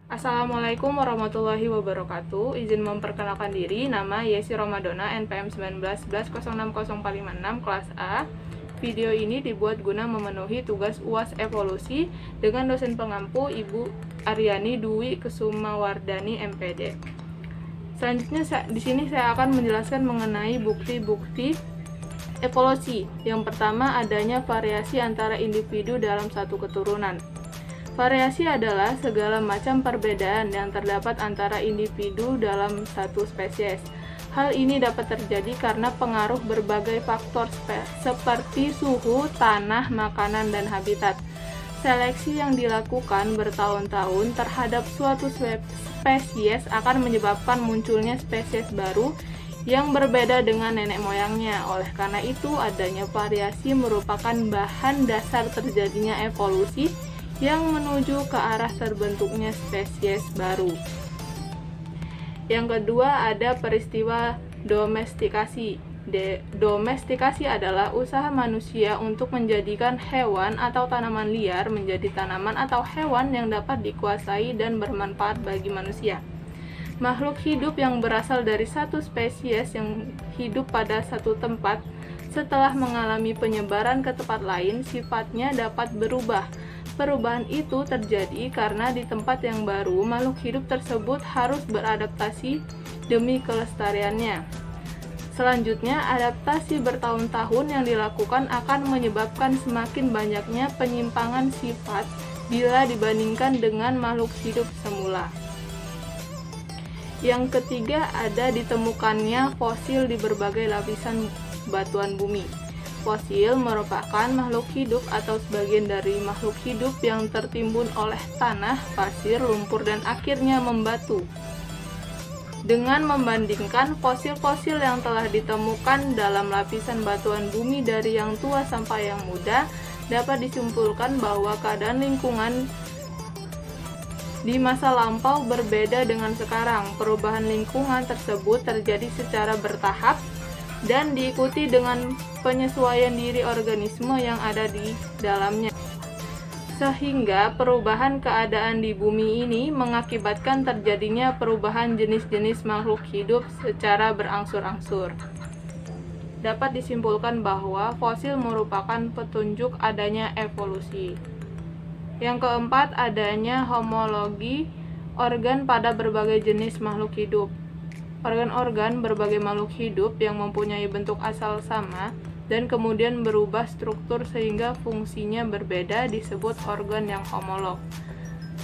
Assalamualaikum warahmatullahi wabarakatuh. Izin memperkenalkan diri, nama Yesi Romadona, NPM 19 11 060 456, kelas A. Video ini dibuat guna memenuhi tugas UAS Evolusi dengan dosen pengampu Ibu Aryani Dwi Kusumawardani, MPD. Selanjutnya di sini saya akan menjelaskan mengenai bukti-bukti evolusi. Yang pertama, adanya variasi antara individu dalam satu keturunan. Variasi adalah segala macam perbedaan yang terdapat antara individu dalam satu spesies. Hal ini dapat terjadi karena pengaruh berbagai faktor seperti suhu, tanah, makanan, dan habitat. Seleksi yang dilakukan bertahun-tahun terhadap suatu spesies akan menyebabkan munculnya spesies baru yang berbeda dengan nenek moyangnya. Oleh karena itu, adanya variasi merupakan bahan dasar terjadinya evolusi yang menuju ke arah terbentuknya spesies baru. Yang kedua, ada peristiwa domestikasi. Domestikasi adalah usaha manusia untuk menjadikan hewan atau tanaman liar menjadi tanaman atau hewan yang dapat dikuasai dan bermanfaat bagi manusia. Makhluk hidup yang berasal dari satu spesies yang hidup pada satu tempat, setelah mengalami penyebaran ke tempat lain, sifatnya dapat berubah. Perubahan itu terjadi karena di tempat yang baru, makhluk hidup tersebut harus beradaptasi demi kelestariannya. Selanjutnya, adaptasi bertahun-tahun yang dilakukan akan menyebabkan semakin banyaknya penyimpangan sifat bila dibandingkan dengan makhluk hidup semula. Yang ketiga, ada ditemukannya fosil di berbagai lapisan batuan bumi. Fosil merupakan makhluk hidup atau sebagian dari makhluk hidup yang tertimbun oleh tanah, pasir, lumpur, dan akhirnya membatu. Dengan membandingkan fosil-fosil yang telah ditemukan dalam lapisan batuan bumi dari yang tua sampai yang muda, dapat disimpulkan bahwa keadaan lingkungan di masa lampau berbeda dengan sekarang. Perubahan lingkungan tersebut terjadi secara bertahap dan diikuti dengan penyesuaian diri organisme yang ada di dalamnya. Sehingga perubahan keadaan di bumi ini mengakibatkan terjadinya perubahan jenis-jenis makhluk hidup secara berangsur-angsur. Dapat disimpulkan bahwa fosil merupakan petunjuk adanya evolusi. Yang keempat, adanya homologi organ pada berbagai jenis makhluk hidup. Organ-organ berbagai makhluk hidup yang mempunyai bentuk asal sama dan kemudian berubah struktur sehingga fungsinya berbeda disebut organ yang homolog.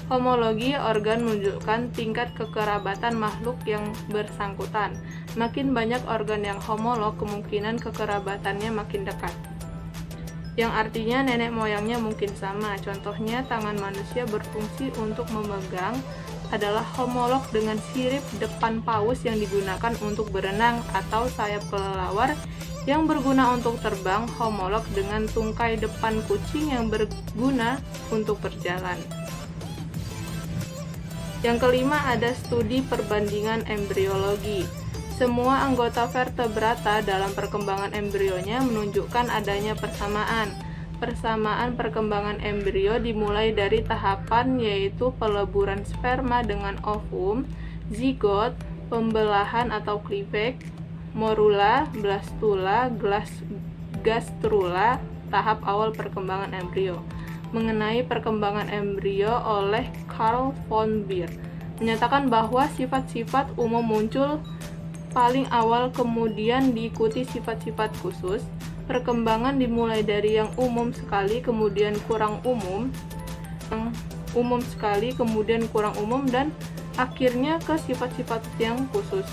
Homologi organ menunjukkan tingkat kekerabatan makhluk yang bersangkutan. Makin banyak organ yang homolog, kemungkinan kekerabatannya makin dekat. Yang artinya nenek moyangnya mungkin sama. Contohnya, tangan manusia berfungsi untuk memegang adalah homolog dengan sirip depan paus yang digunakan untuk berenang, atau sayap kelelawar yang berguna untuk terbang homolog dengan tungkai depan kucing yang berguna untuk berjalan. Yang kelima, ada studi perbandingan embriologi. Semua anggota vertebrata dalam perkembangan embrionya menunjukkan adanya persamaan. Persamaan perkembangan embrio dimulai dari tahapan yaitu peleburan sperma dengan ovum, zigot, pembelahan atau cleavage, morula, blastula, gastrula, tahap awal perkembangan embrio. Mengenai perkembangan embrio oleh Carl von Beer, menyatakan bahwa sifat-sifat umum muncul paling awal kemudian diikuti sifat-sifat khusus. Perkembangan dimulai dari yang umum sekali, kemudian kurang umum, yang umum sekali, kemudian kurang umum, dan akhirnya ke sifat-sifat yang khusus.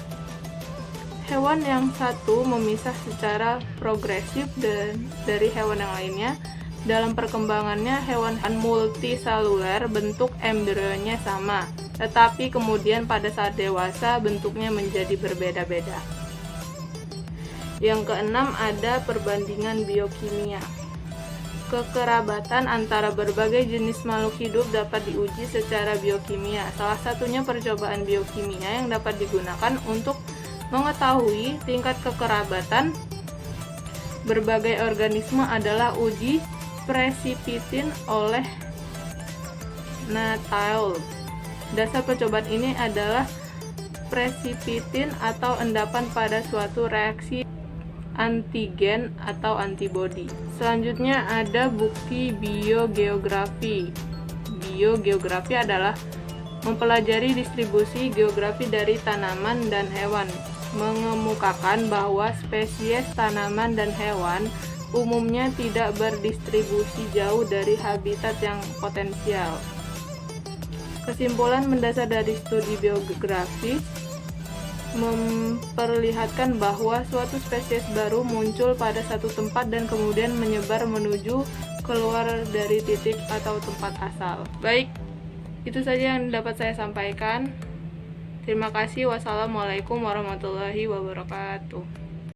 Hewan yang satu memisah secara progresif dari hewan yang lainnya. Dalam perkembangannya, hewan multiseluler bentuk embrionya sama, tetapi kemudian pada saat dewasa bentuknya menjadi berbeda-beda. Yang keenam, ada perbandingan biokimia. Kekerabatan antara berbagai jenis makhluk hidup dapat diuji secara biokimia. Salah satunya percobaan biokimia yang dapat digunakan untuk mengetahui tingkat kekerabatan berbagai organisme adalah uji precipitin oleh Nathaniel Dasar percobaan ini adalah presipitin atau endapan pada suatu reaksi antigen atau antibodi. Selanjutnya ada bukti biogeografi. Biogeografi adalah mempelajari distribusi geografi dari tanaman dan hewan, mengemukakan bahwa spesies tanaman dan hewan umumnya tidak berdistribusi jauh dari habitat yang potensial. Kesimpulan mendasar dari studi biogeografis memperlihatkan bahwa suatu spesies baru muncul pada satu tempat dan kemudian menyebar menuju keluar dari titik atau tempat asal. Baik, itu saja yang dapat saya sampaikan. Terima kasih. Wassalamualaikum warahmatullahi wabarakatuh.